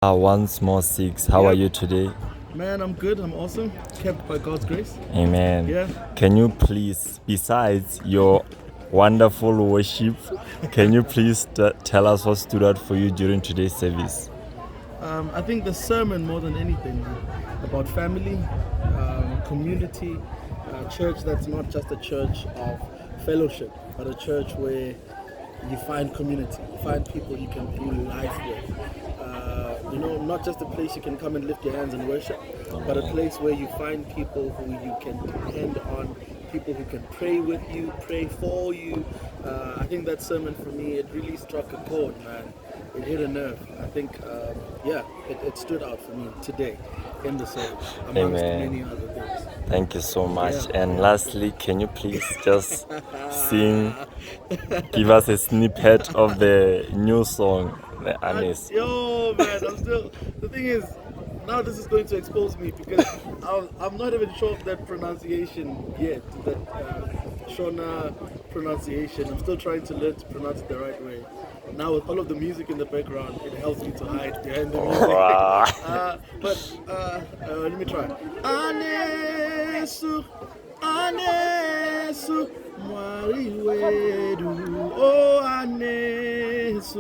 Once more, Six. How are you today? Man, I'm good. I'm awesome. Kept by God's grace. Amen. Yeah. Can you please, besides your wonderful worship, can you please tell us what stood out for you during today's service? I think the sermon more than anything about family, community, church that's not just a church of fellowship, but a church where you find community, you find people you can do life with. Not just a place you can come and lift your hands and worship, but a place where you find people who you can depend on, people who can pray with you, pray for you. I think that sermon for me, it really struck a chord, man. It hit a nerve. I think, it stood out for me today in the service, amongst many other things. Thank you so much. Yeah. And lastly, can you please just give us a snippet of the new song, the Anis? Yo, man, the thing is, now this is going to expose me because I'm not even sure of that pronunciation yet, that Shona pronunciation. I'm still trying to learn to pronounce it the right way. Now with all of the music in the background, it helps me to hide behind the music. Let me try. Anesu, Anesu, Mwariwedu, oh Anesu.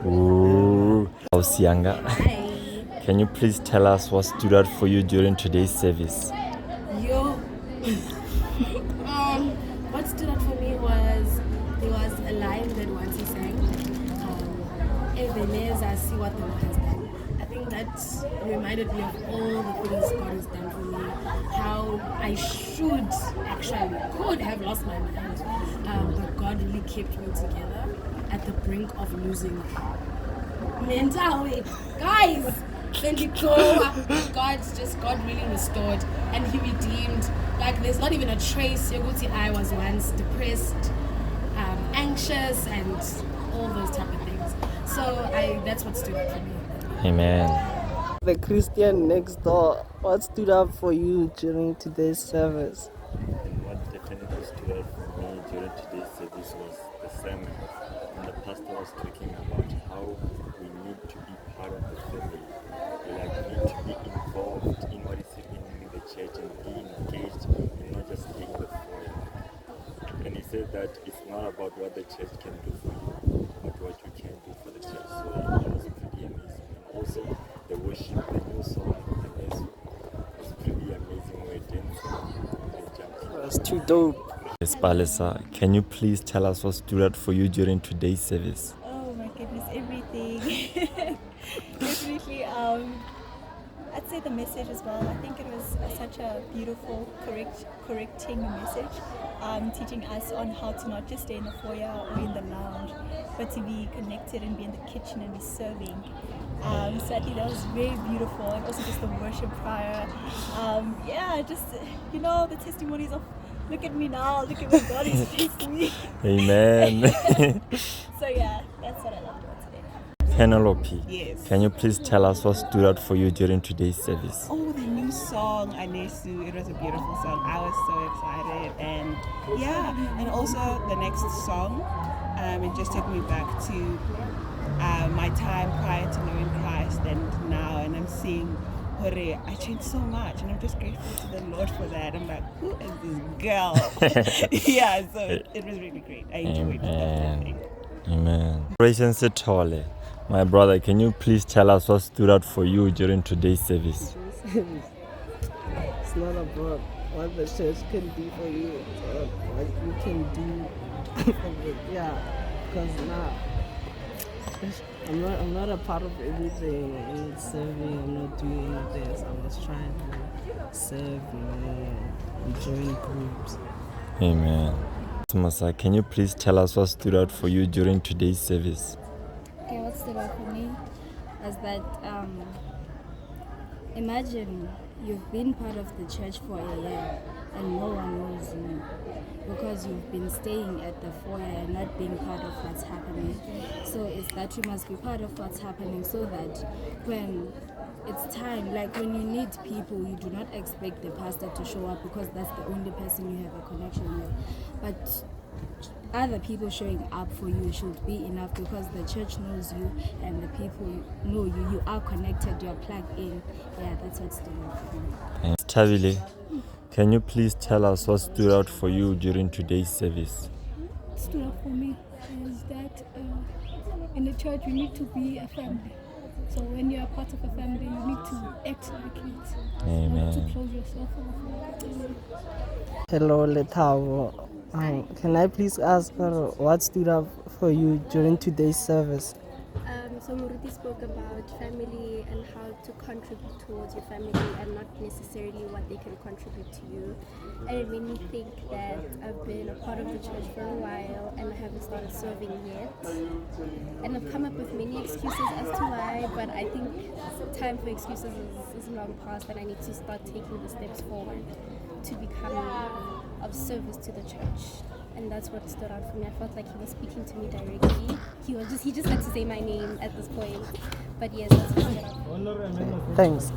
Ooh. Osianga, Hi. can you please tell us what stood out for you during today's service? Yo. What stood out for me was there was a line that once he sang, Ebenezer, see what the Lord has done. I think that reminded me of all the things God has done for me, how I could have lost my mind, but God really kept me together at the brink of losing mental way. Guys, then you go, God really restored and he redeemed. Like there's not even a trace. Yoguti, I was once depressed, anxious, and all those type of things. So that's what stood out for me. Amen. The Christian next door, what stood up for you during today's service? What definitely stood out for me during today's service was the sermon. And the pastor was talking about how we need to be part of the family. We need to be involved in what is happening in the church and be engaged and not just being the foyer. And he said that it's not about what the church can do for you, but what you can do for the church. So it was pretty amazing. And also the worship, the new song, the message was pretty amazing. We were dancing and jumping. That's too dope. Yes, Palesa, can you please tell us what stood out for you during today's service? Oh my goodness, everything. Definitely, I'd say the message as well. I think it was such a beautiful, correcting message, teaching us on how to not just stay in the foyer or in the lounge, but to be connected and be in the kitchen and be serving. So I think that was very beautiful, and also just the worship prior. The testimonies of look at me now, look at what God is facing me. Amen. So yeah, that's what I loved about today. Penelope, Yes. can you please tell us what stood out for you during today's service? Oh, the new song, Anesu. It was a beautiful song. I was so excited. And and also the next song, it just took me back to my time prior to knowing Christ and now. And I'm seeing, I changed so much. And I'm just grateful to the Lord for that. I'm like, who is this girl? So it was really great. I enjoyed the whole thing. Amen. Gracious Setole, my brother, can you please tell us what stood out for you during today's service? It's not about what the church can do for you, it's about what you can do for it. Yeah, because now I'm not a part of everything. I'm not serving, I'm not doing anything. So I was trying to serve, and join groups. Amen. Masa, can you please tell us what stood out for you during today's service? Okay, what stood out for me was that imagine you've been part of the church for a year and no one knows you because you've been staying at the foyer and not being part of what's happening. So it's that you must be part of what's happening so that when it's time, like when you need people, you do not expect the pastor to show up because that's the only person you have a connection with. But other people showing up for you should be enough, because the church knows you and the people know you. You are connected, you're plugged in. Yeah, that's what stood out for me. Tabile, can you please tell us what stood out for you during today's service? Stood out for me is that in the church you need to be a family. So when you're a part of a family, you need to act like it. Amen. Not to close yourself off. Hello, Letao. Can I please ask what stood up for you during today's service? So Muruti spoke about family and how to contribute towards your family and not necessarily what they can contribute to you. And it made me think that I've been a part of the church for a while and I haven't started serving yet. And I've come up with many excuses as to why, but I think time for excuses is long past, and I need to start taking the steps forward to become of service to the church. And that's what stood out for me. I felt like he was speaking to me directly. He just had to say my name at this point. But yes, that's what stood out for me. Thanks.